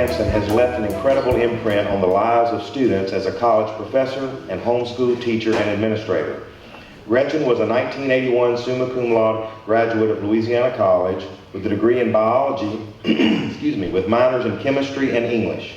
Hanson has left an incredible imprint on the lives of students as a college professor and homeschool teacher and administrator. Gretchen was a 1981 summa cum laude graduate of Louisiana College with a degree in biology, with minors in chemistry and English.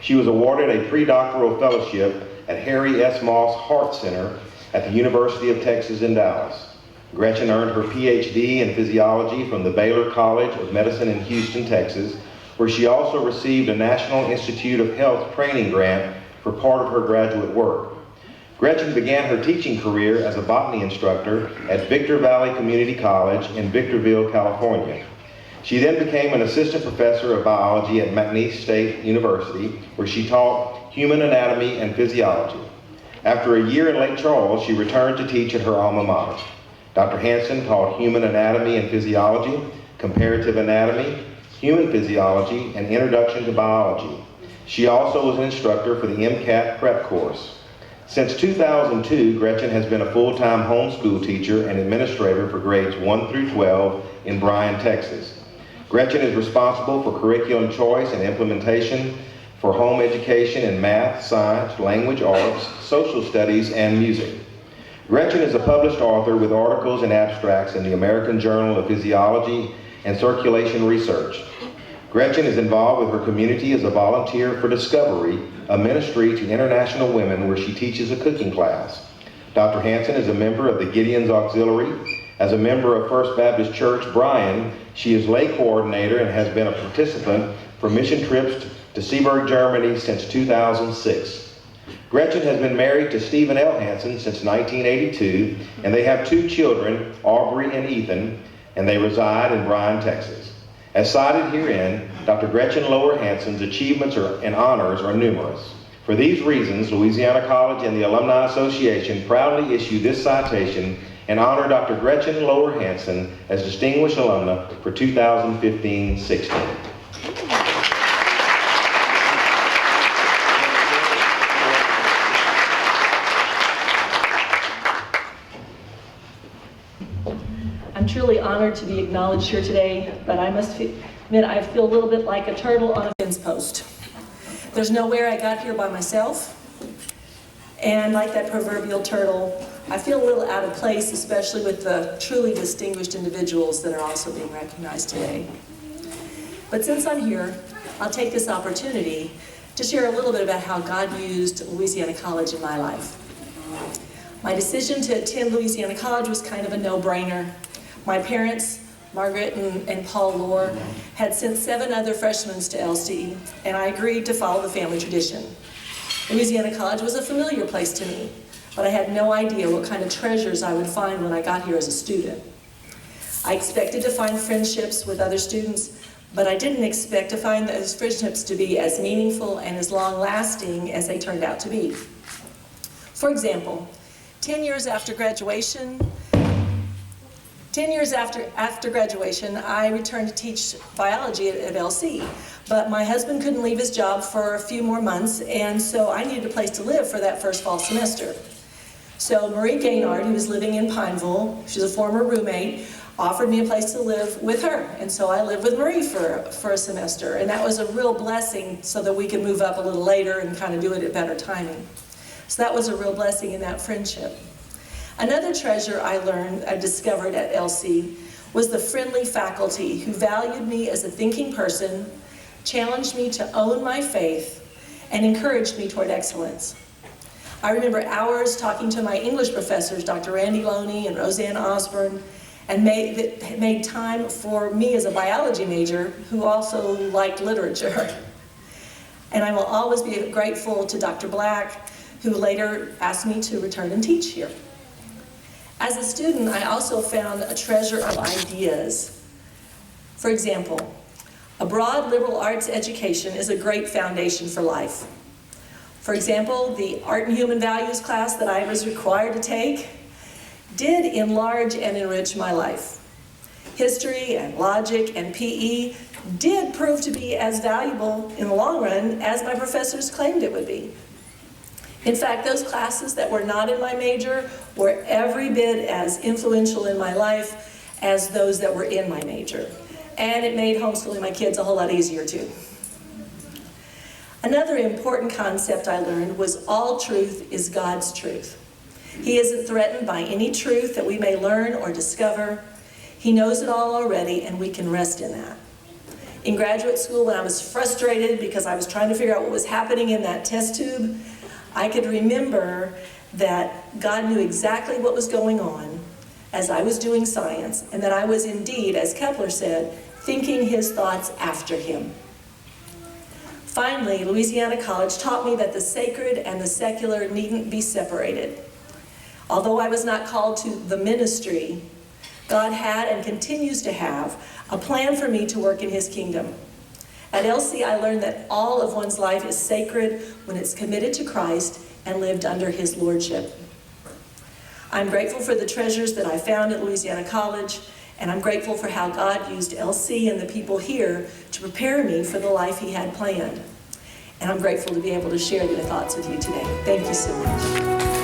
She was awarded a pre-doctoral fellowship at Harry S. Moss Heart Center at the University of Texas in Dallas. Gretchen earned her PhD in physiology from the Baylor College of Medicine in Houston, Texas, where she also received a National Institute of Health training grant for part of her graduate work. Gretchen began her teaching career as a botany instructor at Victor Valley Community College in Victorville, California. She then became an assistant professor of biology at McNeese State University, where she taught human anatomy and physiology. After a year in Lake Charles, she returned to teach at her alma mater. Dr. Hanson taught human anatomy and physiology, comparative anatomy, human physiology, and introduction to biology. She also was an instructor for the MCAT prep course. Since 2002, Gretchen has been a full-time homeschool teacher and administrator for grades 1 through 12 in Bryan, Texas. Gretchen is responsible for curriculum choice and implementation for home education in math, science, language arts, social studies, and music. Gretchen is a published author with articles and abstracts in the American Journal of Physiology and Circulation Research. Gretchen is involved with her community as a volunteer for Discovery, a ministry to international women where she teaches a cooking class. Dr. Hanson is a member of the Gideon's Auxiliary. As a member of First Baptist Church Bryan, she is lay coordinator and has been a participant for mission trips to Seeburg, Germany since 2006. Gretchen has been married to Stephen L. Hanson since 1982, and they have 2 children, Aubrey and Ethan, and they reside in Bryan, Texas. As cited herein, Dr. Gretchen Loewer Hanson's achievements and honors are numerous. For these reasons, Louisiana College and the Alumni Association proudly issue this citation and honor Dr. Gretchen Loewer Hanson as Distinguished Alumna for 2015-16. I'm truly honored to be acknowledged here today, but I must admit I feel a little bit like a turtle on a fence post. There's nowhere I got here by myself, and like that proverbial turtle, I feel a little out of place, especially with the truly distinguished individuals that are also being recognized today. But since I'm here, I'll take this opportunity to share a little bit about how God used Louisiana College in my life. My decision to attend Louisiana College was kind of a no-brainer. My parents, Margaret and Paul Lohr, had sent 7 other freshmen to LC, and I agreed to follow the family tradition. Louisiana College was a familiar place to me, but I had no idea what kind of treasures I would find when I got here as a student. I expected to find friendships with other students, but I didn't expect to find those friendships to be as meaningful and as long-lasting as they turned out to be. For example, 10 years after graduation, I returned to teach biology at LC, but my husband couldn't leave his job for a few more months, and so I needed a place to live for that first fall semester. So Marie Gaynard, who was living in Pineville, she's a former roommate, offered me a place to live with her, and so I lived with Marie for a semester, and that was a real blessing so that we could move up a little later and kind of do it at better timing. So that was a real blessing in that friendship. Another treasure I discovered at LC was the friendly faculty who valued me as a thinking person, challenged me to own my faith, and encouraged me toward excellence. I remember hours talking to my English professors, Dr. Randy Loney and Roseanne Osborne, and made time for me as a biology major who also liked literature. And I will always be grateful to Dr. Black, who later asked me to return and teach here. As a student, I also found a treasure of ideas. For example, a broad liberal arts education is a great foundation for life. For example, the Art and Human Values class that I was required to take did enlarge and enrich my life. History and logic and PE did prove to be as valuable in the long run as my professors claimed it would be. In fact, those classes that were not in my major were every bit as influential in my life as those that were in my major. And it made homeschooling my kids a whole lot easier too. Another important concept I learned was all truth is God's truth. He isn't threatened by any truth that we may learn or discover. He knows it all already, and we can rest in that. In graduate school, when I was frustrated because I was trying to figure out what was happening in that test tube, I could remember that God knew exactly what was going on as I was doing science, and that I was indeed, as Kepler said, thinking his thoughts after him. Finally, Louisiana College taught me that the sacred and the secular needn't be separated. Although I was not called to the ministry, God had and continues to have a plan for me to work in his kingdom. At LC, I learned that all of one's life is sacred when it's committed to Christ and lived under his lordship. I'm grateful for the treasures that I found at Louisiana College, and I'm grateful for how God used LC and the people here to prepare me for the life he had planned. And I'm grateful to be able to share their thoughts with you today. Thank you so much.